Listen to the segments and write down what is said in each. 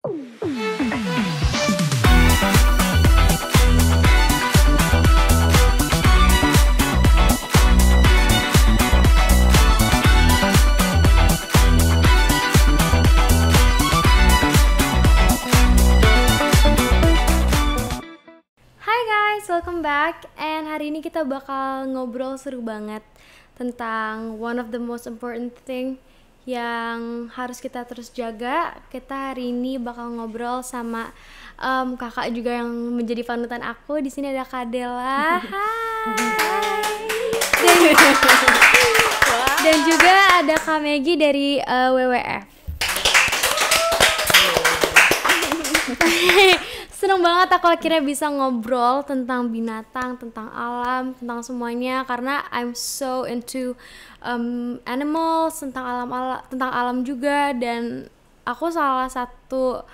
Welcome back, and hari ini kita bakal ngobrol seru banget tentang one of the most important thing yang harus kita terus jaga. Kita hari ini bakal ngobrol sama kakak juga yang menjadi panutan aku. Di sini ada Kak Della. Hai. Dan juga ada Kak Maggie dari WWF. Seneng banget aku akhirnya bisa ngobrol tentang binatang, tentang alam, tentang semuanya, karena I'm so into animals, tentang alam juga, dan aku salah satu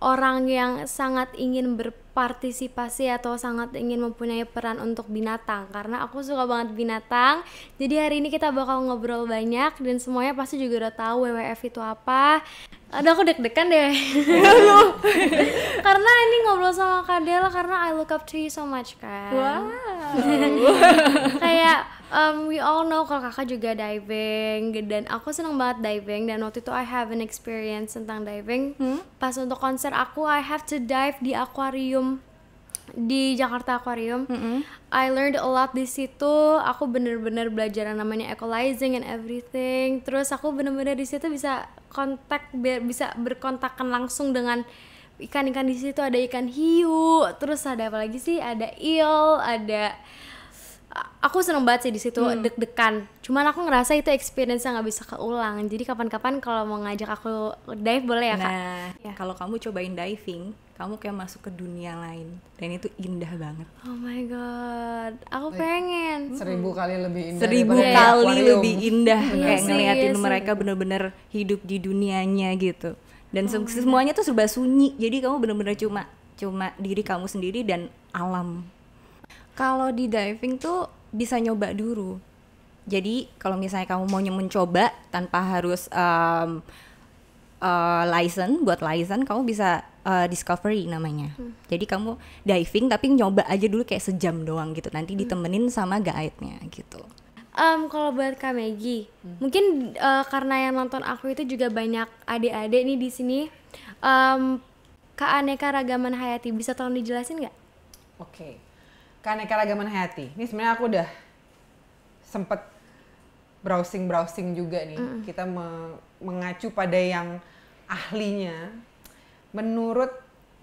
orang yang sangat ingin berpartisipasi atau sangat ingin mempunyai peran untuk binatang, karena aku suka banget binatang. Jadi hari ini kita bakal ngobrol banyak dan semuanya pasti juga udah tahu WWF itu apa. Aduh, aku deg-degan deh. Karena ini ngobrol sama Kak Della karena I look up to you so much kan. Wow. Kayak we all know kalau kakak juga diving, dan aku seneng banget diving, dan waktu itu I have an experience tentang diving. Pas untuk konser aku, I have to dive di aquarium di Jakarta Aquarium. I learned a lot di situ. Aku bener-bener belajar yang namanya equalizing and everything. Terus aku bener-bener di situ bisa berkontakkan langsung dengan ikan-ikan. Di situ ada ikan hiu, terus ada apa lagi sih, ada eel, aku seneng banget sih di situ. Deg-degan, cuman aku ngerasa itu experience yang nggak bisa keulang. Jadi kapan-kapan kalau mau ngajak aku dive boleh ya Kak? Nah, ya. Kalau kamu cobain diving, kamu kayak masuk ke dunia lain, dan itu indah banget. Oh my god, aku pengen 1000 kali lebih indah. 1000 kali lebih indah. Kayak sih, ngeliatin iya mereka bener-bener hidup di dunianya gitu. Dan semuanya tuh serba sunyi. Jadi kamu bener-bener cuma diri kamu sendiri dan alam. Kalau di diving tuh bisa nyoba dulu. Jadi kalau misalnya kamu mau mencoba tanpa harus license, kamu bisa discovery namanya. Jadi kamu diving tapi nyoba aja dulu kayak sejam doang gitu. Nanti ditemenin sama guide-nya gitu. Kalau buat Kak Maggie, mungkin karena yang nonton aku itu juga banyak adik-adik nih di sini. Keanekaragaman hayati, bisa tolong dijelasin nggak? Oke. Keanekaragaman hayati. Ini sebenarnya aku udah sempet browsing juga nih. Kita mengacu pada yang ahlinya. Menurut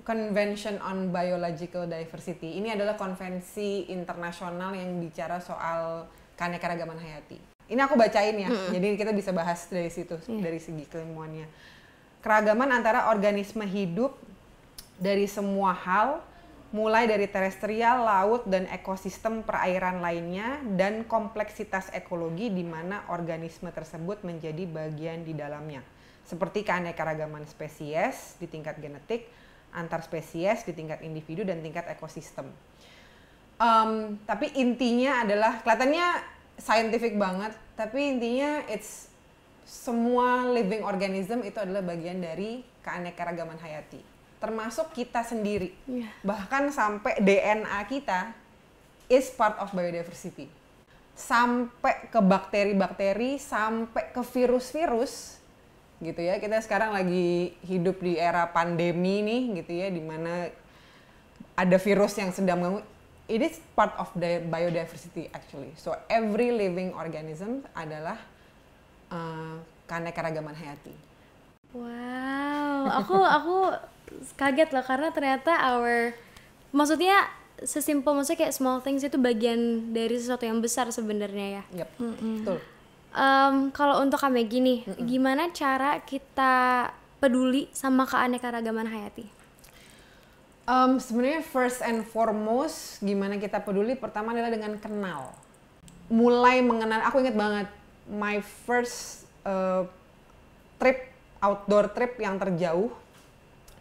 Convention on Biological Diversity, ini adalah konvensi internasional yang bicara soal keanekaragaman hayati. Ini aku bacain ya, jadi kita bisa bahas dari situ, dari segi keilmuannya. Keragaman antara organisme hidup dari semua hal, mulai dari terestrial, laut, dan ekosistem perairan lainnya, dan kompleksitas ekologi di mana organisme tersebut menjadi bagian di dalamnya. Seperti keanekaragaman spesies di tingkat genetik, antar spesies di tingkat individu, dan tingkat ekosistem. Tapi intinya adalah, kelihatannya scientific banget, tapi intinya it's semua living organism itu adalah bagian dari keanekaragaman hayati. Termasuk kita sendiri. Bahkan sampai DNA kita is part of biodiversity. Sampai ke bakteri-bakteri, sampai ke virus-virus gitu ya. Kita sekarang lagi hidup di era pandemi nih gitu ya, dimana ada virus yang sedang mengganggu. It is part of the biodiversity actually. So every living organism adalah keanekaragaman hayati. Wow, aku kaget loh, karena ternyata maksudnya maksudnya kayak small things itu bagian dari sesuatu yang besar sebenarnya ya. Yep, betul. Kalau untuk Kak Maggie nih, gimana cara kita peduli sama keanekaragaman hayati? Sebenarnya first and foremost gimana kita peduli, pertama adalah dengan kenal. Mulai mengenal, aku ingat banget my first outdoor trip yang terjauh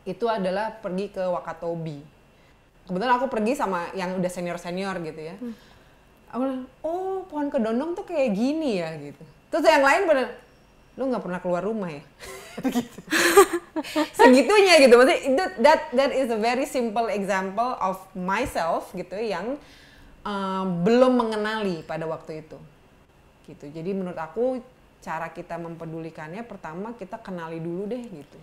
itu adalah pergi ke Wakatobi. Kebetulan aku pergi sama yang udah senior gitu ya. Aku bilang, oh pohon kedondong tuh kayak gini ya gitu. Terus yang lain pada, lu nggak pernah keluar rumah ya. Gitu. Segitunya gitu, maksudnya itu that is a very simple example of myself gitu yang belum mengenali pada waktu itu gitu. Jadi menurut aku cara kita mempedulikannya pertama kita kenali dulu deh gitu.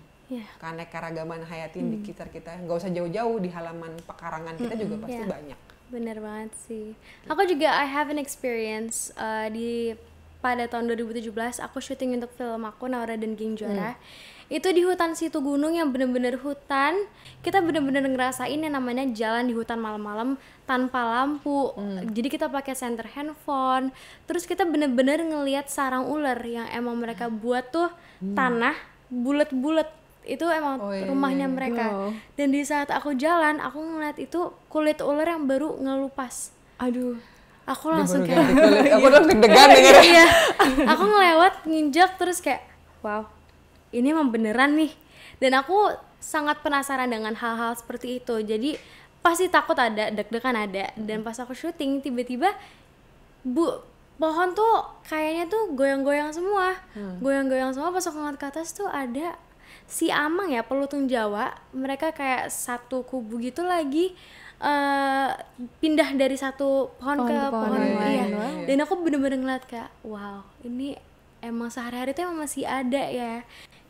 Keanekaragaman hayati di sekitar kita, nggak usah jauh-jauh, di halaman pekarangan kita juga pasti banyak. Bener banget sih. Aku juga I have an experience pada tahun 2017 aku syuting untuk film aku Naura dan Geng Juara. Itu di hutan Situ Gunung yang bener-bener hutan. Kita bener-bener ngerasain yang namanya jalan di hutan malam-malam tanpa lampu. Jadi kita pakai senter handphone. Terus kita bener-bener ngelihat sarang ular yang emang mereka buat tuh tanah bulet-bulet. Itu emang rumahnya mereka. Dan di saat aku jalan, aku ngeliat itu kulit ular yang baru ngelupas. Aduh, aku langsung kayak aku langsung deg-degan dengerin. Iya, aku ngelewat nginjak terus kayak wow, ini emang beneran nih. Dan aku sangat penasaran dengan hal-hal seperti itu. Jadi pasti takut ada, deg-degan ada. Dan pas aku syuting tiba-tiba pohon tuh kayaknya tuh goyang-goyang semua. Goyang-goyang semua. Pas aku ngeliat ke atas tuh ada si amang ya, pelutung Jawa. Mereka kayak satu kubu gitu lagi pindah dari satu pohon ke pohon lain. Dan aku bener-bener ngeliat kayak wow, ini emang sehari-hari tuh emang masih ada ya.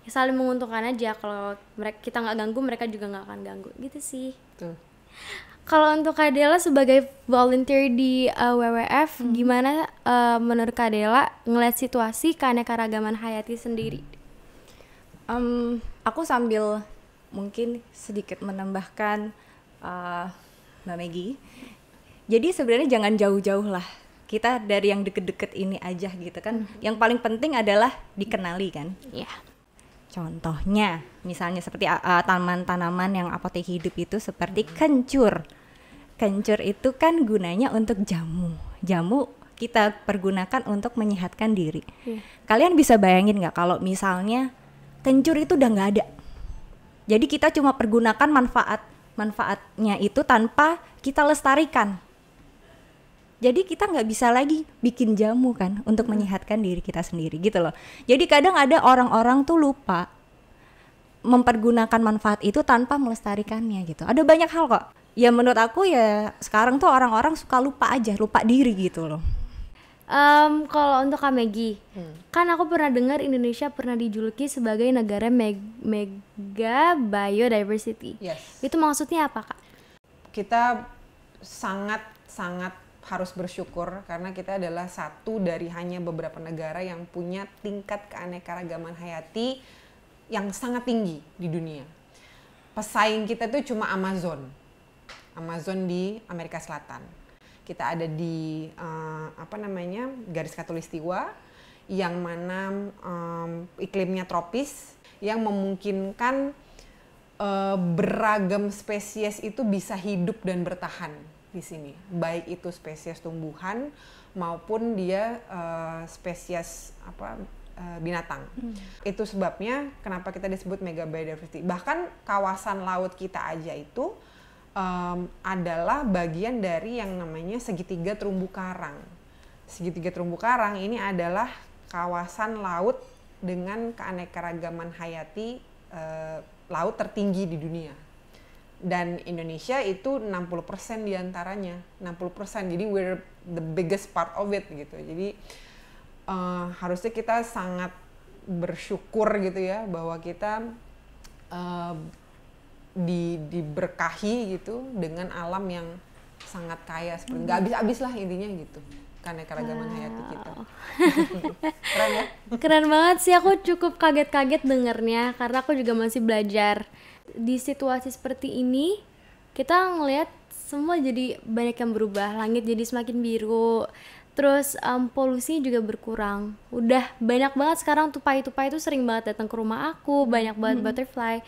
Saling menguntungkan aja, kalau kita nggak ganggu mereka juga nggak akan ganggu gitu sih. Kalau untuk Kak Dela sebagai volunteer di WWF, gimana menurut Kak Dela ngeliat situasi keanekaragaman hayati sendiri? Aku sambil mungkin sedikit menambahkan Mbak Maggie. Jadi sebenarnya jangan jauh-jauh lah. Kita dari yang deket-deket ini aja gitu kan. Yang paling penting adalah dikenali kan. Iya. Contohnya, misalnya seperti tanaman-tanaman yang apotek hidup itu seperti kencur. Kencur itu kan gunanya untuk jamu. Jamu kita pergunakan untuk menyehatkan diri. Kalian bisa bayangin nggak kalau misalnya kencur itu udah nggak ada? Jadi kita cuma pergunakan manfaatnya itu tanpa kita lestarikan. Jadi kita nggak bisa lagi bikin jamu kan untuk menyehatkan diri kita sendiri gitu loh. Jadi kadang ada orang-orang tuh lupa mempergunakan manfaat itu tanpa melestarikannya gitu. Ada banyak hal kok. Ya menurut aku ya sekarang tuh orang-orang suka lupa aja, lupa diri gitu loh. Kalau untuk Kak Maggie, kan aku pernah dengar Indonesia pernah dijuluki sebagai negara mega biodiversity. Itu maksudnya apa, Kak? Kita sangat harus bersyukur karena kita adalah satu dari hanya beberapa negara yang punya tingkat keanekaragaman hayati yang sangat tinggi di dunia. Pesaing kita tuh cuma Amazon di Amerika Selatan. Kita ada di garis khatulistiwa yang mana iklimnya tropis yang memungkinkan beragam spesies itu bisa hidup dan bertahan di sini, baik itu spesies tumbuhan maupun dia spesies binatang. Itu sebabnya kenapa kita disebut mega biodiversity. Bahkan kawasan laut kita aja itu adalah bagian dari yang namanya segitiga terumbu karang. Segitiga terumbu karang ini adalah kawasan laut dengan keanekaragaman hayati laut tertinggi di dunia. Dan Indonesia itu 60% diantaranya, 60%. Jadi we're the biggest part of it gitu. Jadi harusnya kita sangat bersyukur gitu ya bahwa kita diberkahi gitu dengan alam yang sangat kaya, seperti nggak habis-habis lah intinya gitu. Keanekaragaman hayati kita. Keren ya? Keren banget sih, aku cukup kaget-kaget dengernya karena aku juga masih belajar. Di situasi seperti ini kita ngelihat semua jadi banyak yang berubah, langit jadi semakin biru, terus polusi juga berkurang. Udah banyak banget sekarang tupai-tupai itu sering banget datang ke rumah aku, banyak banget butterfly.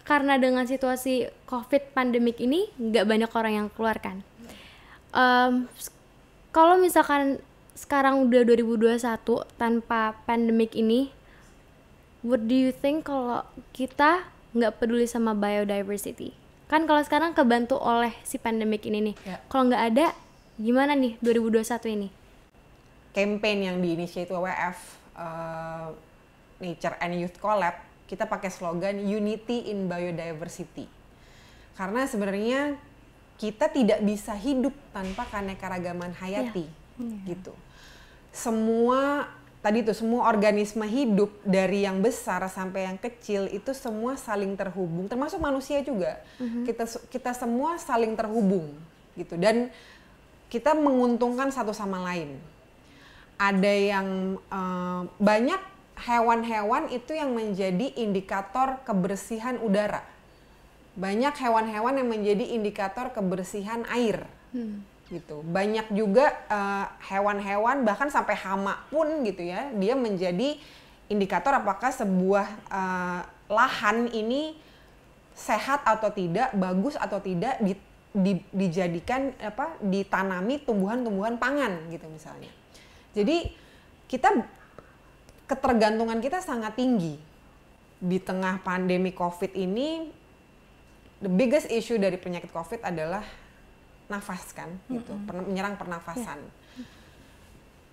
Karena dengan situasi COVID pandemik ini nggak banyak orang yang keluar kan. Kalau misalkan sekarang udah 2021 tanpa pandemik ini, what do you think kalau kita nggak peduli sama biodiversity? Kan kalau sekarang kebantu oleh si pandemik ini nih. Kalau nggak ada, gimana nih 2021 ini? Campaign yang diinisiasi WWF Nature and Youth Collab, kita pakai slogan Unity in Biodiversity. Karena sebenarnya kita tidak bisa hidup tanpa keanekaragaman hayati, gitu. Semua organisme hidup dari yang besar sampai yang kecil itu semua saling terhubung, termasuk manusia juga. Kita semua saling terhubung, gitu. Dan kita menguntungkan satu sama lain. Ada yang banyak hewan-hewan itu yang menjadi indikator kebersihan udara. Banyak hewan-hewan yang menjadi indikator kebersihan air, gitu. Banyak juga hewan-hewan, bahkan sampai hama pun gitu ya, dia menjadi indikator apakah sebuah lahan ini sehat atau tidak, bagus atau tidak, dijadikan ditanami tumbuhan-tumbuhan pangan gitu misalnya. Jadi ketergantungan kita sangat tinggi di tengah pandemi COVID ini. The biggest issue dari penyakit COVID adalah nafas kan, gitu, menyerang pernafasan.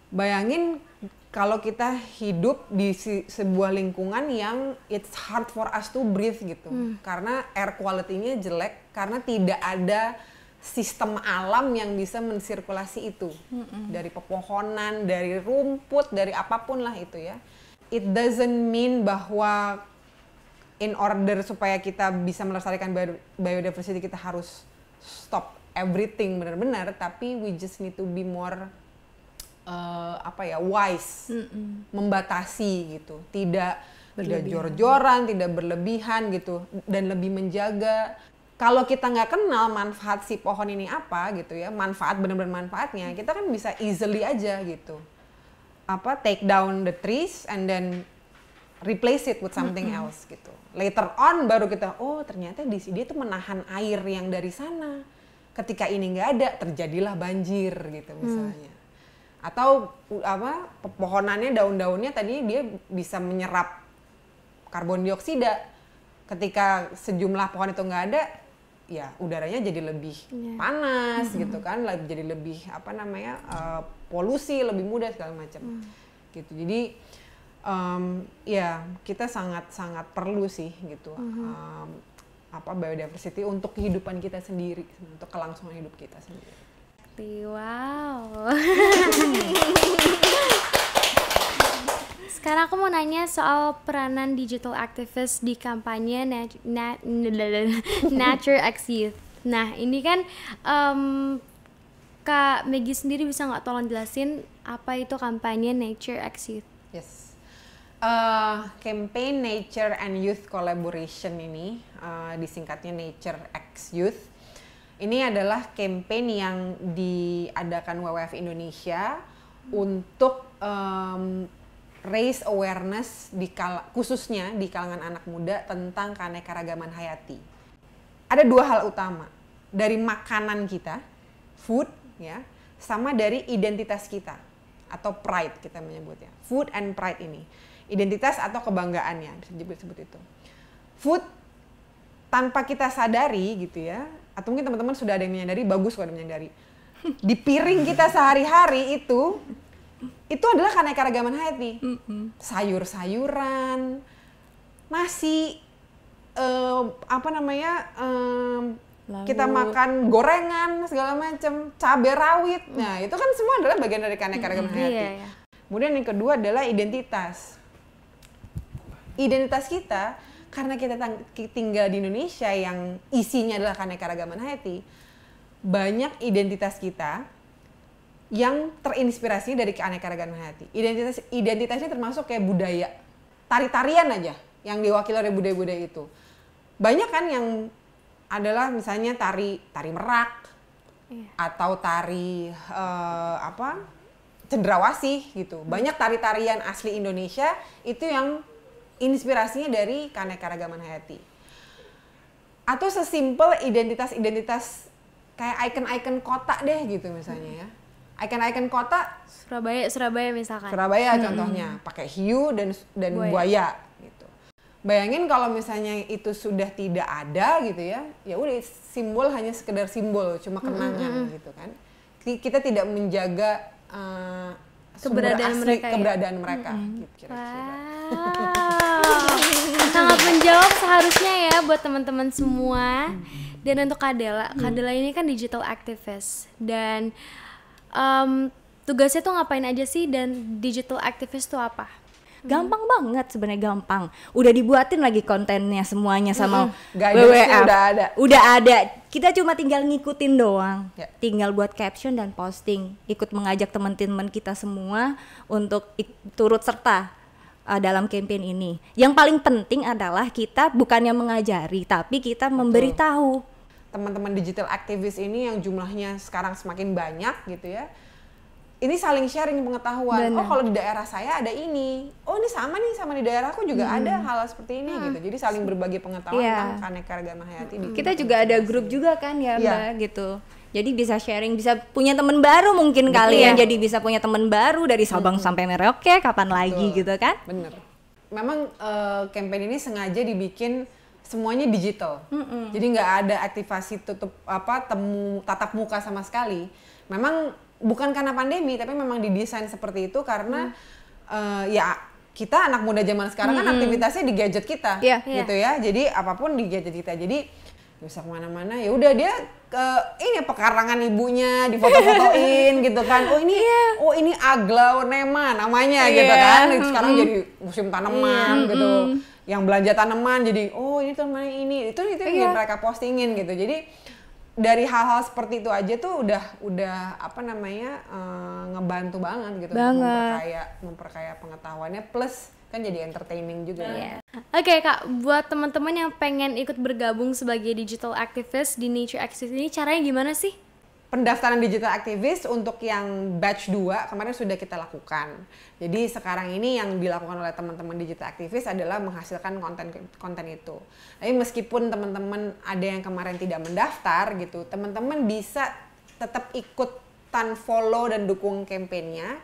Bayangin kalau kita hidup di sebuah lingkungan yang it's hard for us to breathe gitu, karena air quality-nya jelek, karena tidak ada sistem alam yang bisa mensirkulasi itu, dari pepohonan, dari rumput, dari apapun lah itu ya. It doesn't mean bahwa in order supaya kita bisa melestarikan biodiversity kita harus stop everything benar-benar, tapi we just need to be more wise, membatasi gitu, tidak jor-joran, tidak berlebihan gitu, dan lebih menjaga. Kalau kita nggak kenal manfaat si pohon ini apa gitu ya, manfaat benar-benar manfaatnya, kita kan bisa easily aja gitu, take down the trees and then replace it with something else gitu. Later on baru kita, oh ternyata dia tuh menahan air yang dari sana. Ketika ini nggak ada, terjadilah banjir gitu misalnya. Atau pepohonannya, daun-daunnya tadi dia bisa menyerap karbon dioksida. Ketika sejumlah pohon itu nggak ada, ya udaranya jadi lebih panas gitu kan, jadi lebih polusi lebih mudah segala macam. Gitu. Jadi kita sangat perlu sih gitu biodiversity untuk kehidupan kita sendiri, untuk kelangsungan hidup kita sendiri. Wow. Sekarang aku mau nanya soal peranan digital activist di kampanye Nature X Youth. Nah ini kan Kak Maggie sendiri bisa nggak tolong jelasin apa itu kampanye Nature X Youth? Yes. Campaign Nature and Youth Collaboration ini, disingkatnya Nature X Youth. Ini adalah campaign yang diadakan WWF Indonesia untuk raise awareness khususnya di kalangan anak muda tentang keanekaragaman hayati. Ada dua hal utama, dari makanan kita, food ya, sama dari identitas kita atau pride kita menyebutnya. Food and pride ini. Identitas atau kebanggaannya, bisa disebut itu. Food tanpa kita sadari gitu ya, atau mungkin teman-teman sudah ada yang menyadari, bagus kalau ada yang menyadari. Di piring kita sehari-hari itu adalah keanekaragaman hayati. Sayur-sayuran, nasi, kita makan gorengan segala macam, cabai rawit. Nah, itu kan semua adalah bagian dari keanekaragaman hayati. Kemudian yang kedua adalah identitas. Identitas kita, karena kita tinggal di Indonesia yang isinya adalah keanekaragaman hayati, banyak identitas kita yang terinspirasi dari keanekaragaman hayati. Identitasnya termasuk kayak budaya, tari-tarian aja yang diwakili oleh budaya-budaya itu. Banyak kan yang adalah misalnya tari merak, atau tari cendrawasih gitu. Banyak tari-tarian asli Indonesia itu yang inspirasinya dari keanekaragaman hayati. Atau sesimpel identitas-identitas kayak ikon-ikon kota deh gitu misalnya ya. Ikon-ikon kota Surabaya misalkan. Surabaya contohnya pakai hiu dan buaya gitu. Bayangin kalau misalnya itu sudah tidak ada gitu ya. Ya udah, simbol hanya sekedar simbol, cuma kenangan gitu kan. Kita tidak menjaga sumber Keberadaan asli mereka ya? keberadaan mereka. Gitu, kira-kira. Wow, sangat menjawab seharusnya ya buat teman-teman semua. Dan untuk Kadela, Kadela ini kan digital activist dan tugasnya tuh ngapain aja sih, dan digital activist tuh apa? Gampang banget sebenarnya, gampang. Udah dibuatin lagi kontennya semuanya sama Guidance-nya WWF. Udah ada. Kita cuma tinggal ngikutin doang. Ya. Tinggal buat caption dan posting. Ikut mengajak teman-teman kita semua untuk turut serta dalam campaign ini. Yang paling penting adalah kita bukannya mengajari, tapi kita memberitahu. Teman-teman digital aktivis ini yang jumlahnya sekarang semakin banyak gitu ya. Ini saling sharing pengetahuan. Bener. Oh, kalau di daerah saya ada ini. Oh, ini sama nih, sama di daerahku juga ada hal seperti ini gitu. Jadi saling berbagi pengetahuan tentang keanekaragaman hayati. Kita juga ada grup juga kan ya, Iya. Mbak, gitu. Jadi bisa sharing, bisa punya teman baru mungkin kalian. Jadi bisa punya teman baru dari Sabang sampai Merauke, kapan lagi gitu kan? Bener. Memang campaign ini sengaja dibikin semuanya digital. Jadi nggak ada aktivasi tatap muka sama sekali. Memang bukan karena pandemi, tapi memang didesain seperti itu karena ya kita anak muda zaman sekarang kan aktivitasnya di gadget kita, gitu ya. Jadi apapun di gadget kita. Jadi bisa kemana-mana. Ya udah dia ini pekarangan ibunya difoto-fotoin gitu kan. Oh ini aglonema namanya gitu kan. Sekarang jadi musim tanaman gitu. Yang belanja tanaman jadi ini tanaman ini. Itu yang mereka postingin gitu. Jadi dari hal-hal seperti itu aja tuh udah apa namanya ngebantu banget gitu, memperkaya pengetahuannya, plus kan jadi entertaining juga. Oke Kak, buat teman-teman yang pengen ikut bergabung sebagai digital activist di Nature Activist ini, caranya gimana sih? Pendaftaran digital activist untuk yang batch 2 kemarin sudah kita lakukan. Jadi sekarang ini yang dilakukan oleh teman-teman digital activist adalah menghasilkan konten itu. Tapi meskipun teman-teman ada yang kemarin tidak mendaftar gitu, teman-teman bisa tetap ikutan follow dan dukung kampanyenya.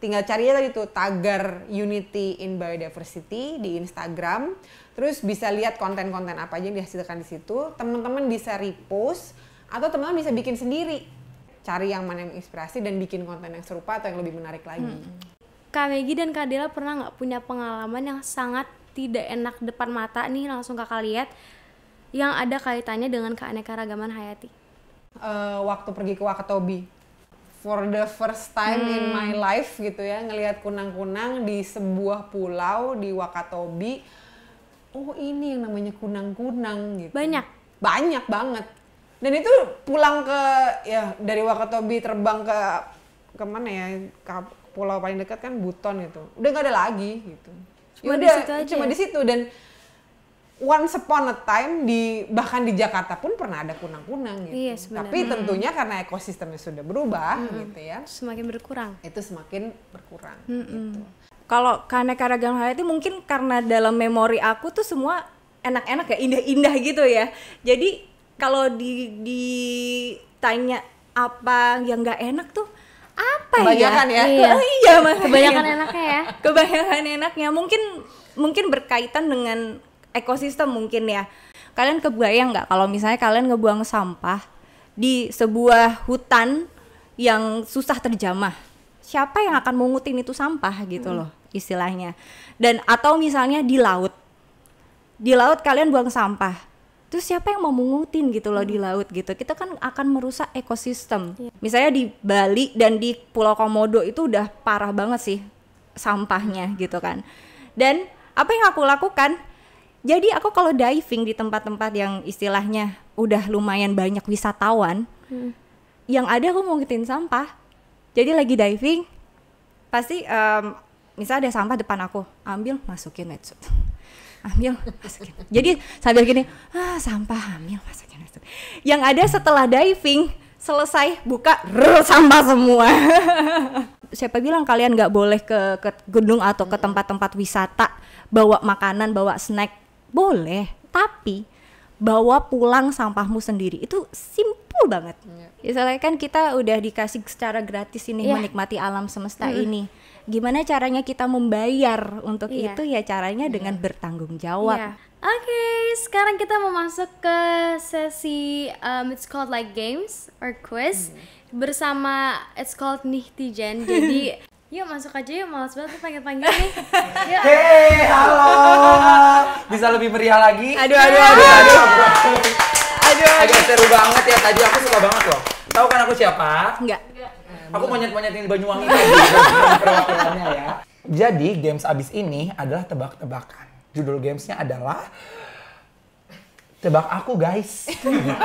Tinggal cari aja tadi tuh tagar Unity in Biodiversity di Instagram. Terus bisa lihat konten-konten apa aja yang dihasilkan di situ. Teman-teman bisa repost atau teman-teman bisa bikin sendiri. Cari yang mana yang inspirasi dan bikin konten yang serupa atau yang lebih menarik lagi. Kak Megi dan Kak Dela pernah nggak punya pengalaman yang sangat tidak enak depan mata nih langsung Kakak lihat yang ada kaitannya dengan keanekaragaman hayati? Waktu pergi ke Wakatobi, for the first time in my life gitu ya, ngelihat kunang-kunang di sebuah pulau di Wakatobi. Oh ini yang namanya kunang-kunang gitu. Banyak banget. Dan itu pulang dari Wakatobi terbang ke mana ya, ke pulau paling dekat kan Buton gitu. Udah nggak ada lagi gitu. Cuma di situ. Dan once upon a time bahkan di Jakarta pun pernah ada kunang-kunang gitu. Iya, sebenarnya. Tapi tentunya karena ekosistemnya sudah berubah gitu ya. Semakin berkurang. Itu semakin berkurang gitu. Kalau keanekaragaman hayati mungkin karena dalam memori aku tuh semua enak-enak ya, indah-indah gitu ya. Jadi kalau ditanya apa yang nggak enak tuh apa kebanyakan ya? Iya, kebanyakan enaknya ya. Kebanyakan enaknya mungkin berkaitan dengan ekosistem mungkin ya. Kalian kebayang nggak kalau misalnya kalian ngebuang sampah di sebuah hutan yang susah terjamah? Siapa yang akan mengutin itu sampah gitu loh istilahnya. Dan atau misalnya di laut kalian buang sampah. Terus siapa yang mau mengutin gitu loh di laut gitu. Kita kan akan merusak ekosistem. Misalnya di Bali dan di Pulau Komodo itu udah parah banget sih sampahnya gitu kan. Dan apa yang aku lakukan? Jadi aku kalau diving di tempat-tempat yang istilahnya udah lumayan banyak wisatawan, yang ada aku mau ngitin sampah. Jadi lagi diving, pasti misalnya ada sampah depan aku, ambil masukin wetsuit. Ambil masukin. Jadi sambil gini, sampah ambil masukin. Yang ada setelah diving selesai buka sampah semua. Siapa bilang kalian nggak boleh ke gunung atau ke tempat-tempat wisata bawa makanan, bawa snack? Boleh, tapi bawa pulang sampahmu sendiri. Itu simple banget. Misalnya kan kita udah dikasih secara gratis ini menikmati alam semesta ini. Gimana caranya kita membayar untuk itu ya caranya dengan bertanggung jawab. Oke, sekarang kita mau masuk ke sesi it's called like games or quiz bersama it's called Nihtijen. Jadi Yuk masuk aja yuk, malas banget tuh panggil-panggil nih. Yuk. Hei, halo. Bisa lebih meriah lagi? Aduh. Agak seru banget ya, tadi aku suka banget loh. Tahu kan aku siapa? Enggak. Aku monyet-monyet ini di Banyuwangi tadi. Perwakilannya ya. Jadi games abis ini adalah tebak-tebakan. Judul gamesnya adalah Tebak Aku Guys. Gitu.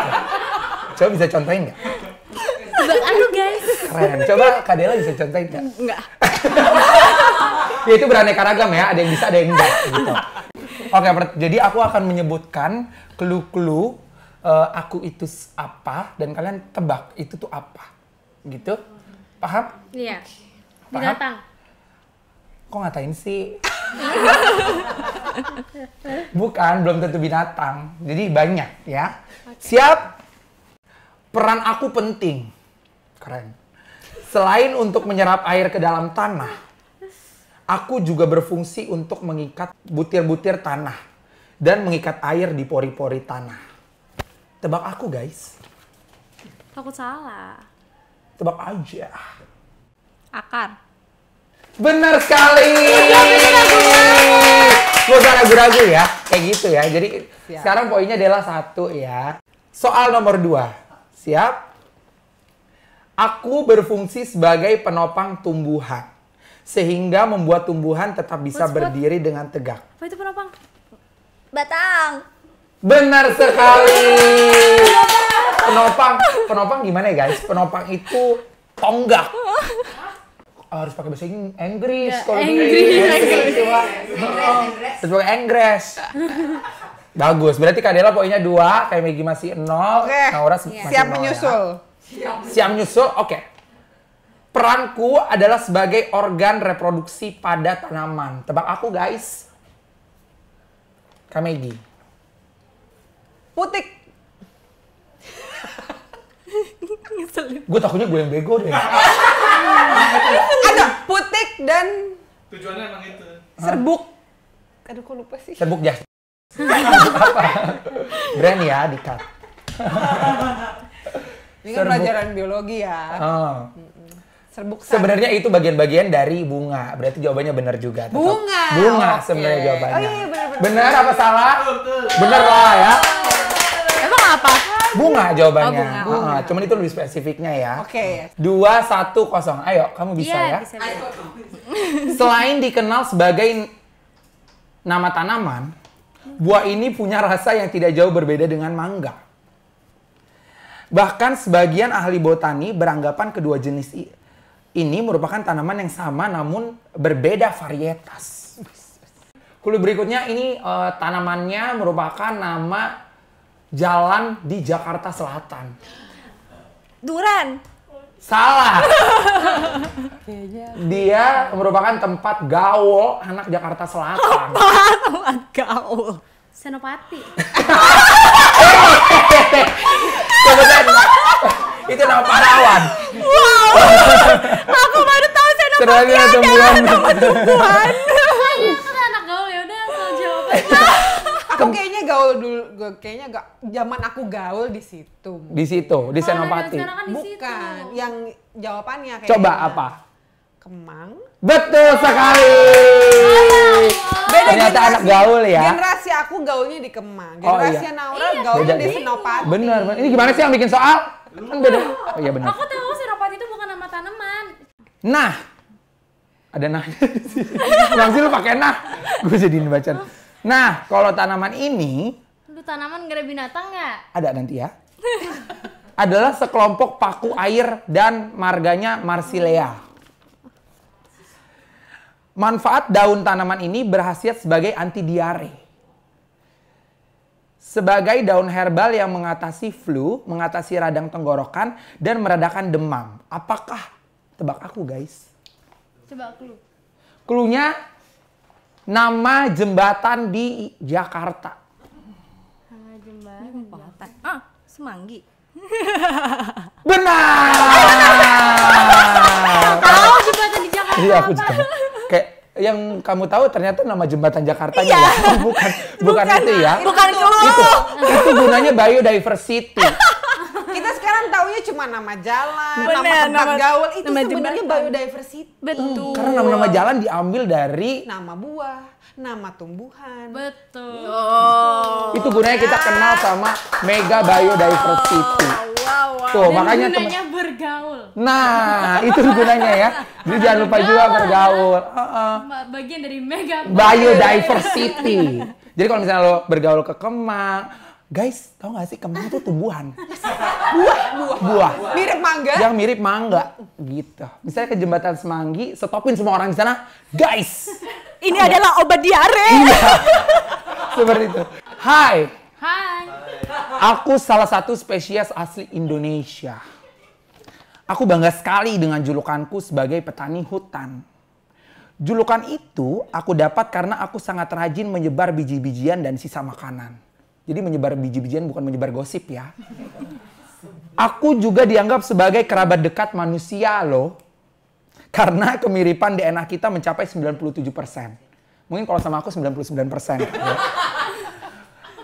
Coba bisa contohin nggak? Tebak aku guys. Keren. Coba Kak Dela bisa contohin nggak? Enggak. Ya itu beraneka ragam ya, ada yang bisa, ada yang enggak gitu. Oke, jadi aku akan menyebutkan clue-clue aku itu apa dan kalian tebak itu tuh apa. Gitu. Paham? Iya. Paham? Binatang. Kok ngatain sih? Bukan, belum tentu binatang. Jadi banyak ya. Siap? Peran aku penting. Keren. Selain untuk menyerap air ke dalam tanah, aku juga berfungsi untuk mengikat butir-butir tanah dan mengikat air di pori-pori tanah. Tebak aku, guys. Takut salah. Tebak aja. Akar. Benar sekali. Gak usah ragu-ragu ya, kayak gitu ya. Jadi sekarang poinnya adalah 1 ya. Soal nomor 2. Siap? Aku berfungsi sebagai penopang tumbuhan, sehingga membuat tumbuhan tetap bisa What? berdiri dengan tegak. Apa itu penopang? Batang. Benar sekali. Penopang gimana ya guys? Penopang itu tonggak. Harus pakai bahasa Inggris kalau di Inggris. Harus pakai Inggris. Bagus. Berarti Kak Dela poinnya 2, kayak Megi masih 0. Oke. Naura masih 0 Siap menyusul. Ya. Siap menyusul. Oke. Peranku adalah sebagai organ reproduksi pada tanaman. Tebak aku guys. Kak Megi. Putik. Gue takutnya gue yang bego deh. Ada putik dan Tujuannya emang itu. serbuk. Aduh kok lupa sih. Serbuk jas. Apa? Brand ya, di-cut. Ini kan pelajaran biologi ya. Oh. Serbuk Sebenarnya itu bagian-bagian dari bunga. Berarti jawabannya benar juga. Tetap. Bunga. Bunga Oke. sebenarnya jawabannya. Oh iya, benar. Benar apa salah? Benar lah ya. Emang apa? Bunga jawabannya. Oh, bunga. Cuman itu lebih spesifiknya ya. Oke. 2-1-0. Ayo, kamu bisa ya. Bisa. Selain dikenal sebagai nama tanaman, buah ini punya rasa yang tidak jauh berbeda dengan mangga. Bahkan sebagian ahli botani beranggapan kedua jenis ini merupakan tanaman yang sama namun berbeda varietas. Clue berikutnya ini tanamannya merupakan nama jalan di Jakarta Selatan. Duran. Salah. Dia merupakan tempat gaul anak Jakarta Selatan. Tempat gaul. Senopati. Kebetulan itu nama pahlawan. Wow. Aku baru tahu senopati Senopati ada tumbuhan. tumbuhan. Iya kan anak gaul ya udah asal jawab aja. Aku kayaknya gaul dulu, kayaknya zaman aku gaul di situ. Di situ, di Kalau Senopati. sekarang kan di situ. Bukan, yang jawabannya kayaknya. Coba apa? Kemang. Betul sekali. Ternyata anak gaul ya. Generasi aku gaulnya di Kemang. Oh, Generasi iya. Naura gaulnya Beda di deh. Senopati. Bener. Ini gimana sih yang bikin soal? Kan beda. Oh iya benar. Aku tahu senopati itu bukan nama tanaman. Nah, ada nahnya di sini. Nanti lu pakai nah. Gue jadiin bacaan. Nah, kalau tanaman ini Lu tanaman gak ada binatang nggak? ada nanti ya. Adalah sekelompok paku air dan marganya Marsilea. Manfaat daun tanaman ini berkhasiat sebagai anti diare. Sebagai daun herbal yang mengatasi flu, mengatasi radang tenggorokan, dan meredakan demam. Apakah? Tebak aku guys. Coba clue. Cluenya nama jembatan di Jakarta. Sama jembatan. Semanggi. Benar! Tahu jembatan di Jakarta. Iya, aku apa? juga. Kayak yang kamu tahu ternyata nama jembatan Jakartanya ya. Oh, bukan itu ya. Bukan clue. Itu gunanya biodiversity. Kita sekarang taunya cuma nama jalan, Bener, nama tempat nama- gaul. Itu nama sebenarnya jembatan. biodiversity. Betul. Karena nama-nama jalan diambil dari Nama buah, nama tumbuhan. Betul. itu gunanya kita kenal sama mega biodiversity. Tuh, Dan makanya gunanya bergaul. Nah, itu gunanya ya. Jadi jangan lupa juga bergaul. Bagian dari mega Biodiversity. Jadi kalau misalnya lo bergaul ke kemang, guys, tau gak sih kemang itu tumbuhan? Buah. Mirip mangga. Yang mirip mangga gitu. Misalnya ke jembatan Semanggi, stopin semua orang di sana, guys. Ini adalah obat diare. Iya. Seperti itu. Hai, Hai. aku salah satu spesies asli Indonesia. Aku bangga sekali dengan julukanku sebagai petani hutan. Julukan itu aku dapat karena aku sangat rajin menyebar biji-bijian dan sisa makanan. Jadi menyebar biji-bijian bukan menyebar gosip ya. Aku juga dianggap sebagai kerabat dekat manusia loh. Karena kemiripan DNA kita mencapai 97%. Mungkin kalau sama aku 99%. Ya.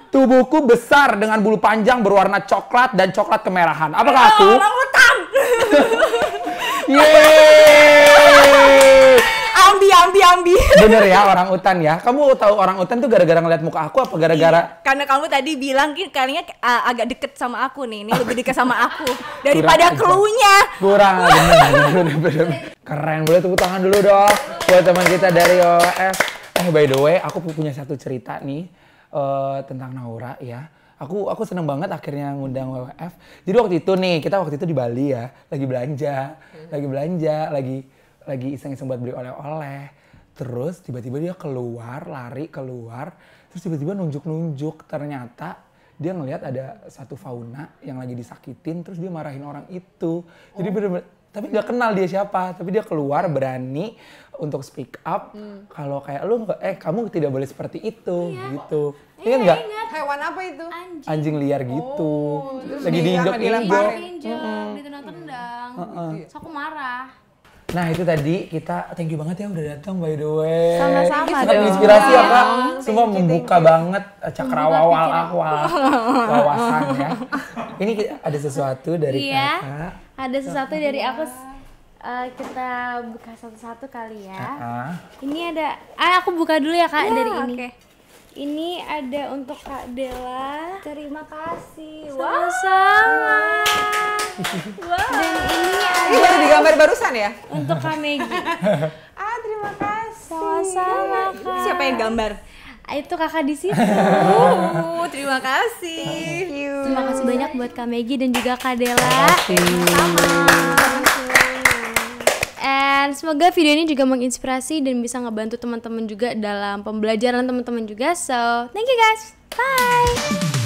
Tubuhku besar dengan bulu panjang berwarna coklat dan coklat kemerahan. Apakah aku? Orangutan. Yeay! Ambi. Bener ya orang utan ya. Kamu tahu orang utan tuh gara-gara ngeliat muka aku apa gara-gara? Karena kamu tadi bilang kayaknya agak deket sama aku nih. Ini lebih deket sama aku daripada aja. clue-nya. Kurang bener. Keren, boleh tepuk tangan dulu dong buat teman kita dari OF. By the way, aku punya satu cerita nih tentang Naura ya. Aku seneng banget akhirnya ngundang WWF. Jadi waktu itu di Bali ya, lagi belanja, lagi iseng-iseng buat beli oleh-oleh. Terus tiba-tiba dia lari keluar, terus tiba-tiba nunjuk-nunjuk. Ternyata dia ngelihat ada satu fauna yang lagi disakitin, terus dia marahin orang itu. Jadi bener-bener, tapi nggak kenal dia siapa, tapi dia keluar berani untuk speak up. Kalau kayak kamu tidak boleh seperti itu, gitu. Ingat nggak? Hewan apa itu? Anjing liar gitu. Terus Lagi diinjek-injek. Ditendang. Terus aku marah. Nah itu tadi kita thank you banget ya udah datang by the way. Sama-sama Sangat dong. inspirasi ya Kak. Semua Thank you, membuka banget cakrawala wawasan ya. Ini ada sesuatu dari Iya. Kakak. Ada sesuatu dari aku. Kita buka satu-satu kali ya. Ini ada. Aku buka dulu ya Kak dari ini. Oke. Ini ada untuk Kak Della. Terima kasih. Sama-sama. Dan ini Ini baru digambar barusan ya? untuk Kak Megi. Terima kasih. Sama-sama Kak. Siapa yang gambar? Itu kakak di situ. Terima kasih. Terima kasih banyak buat Kak Megi dan juga Kak Della. And semoga video ini juga menginspirasi dan bisa ngebantu teman-teman juga dalam pembelajaran teman-teman juga. So, thank you guys. Bye.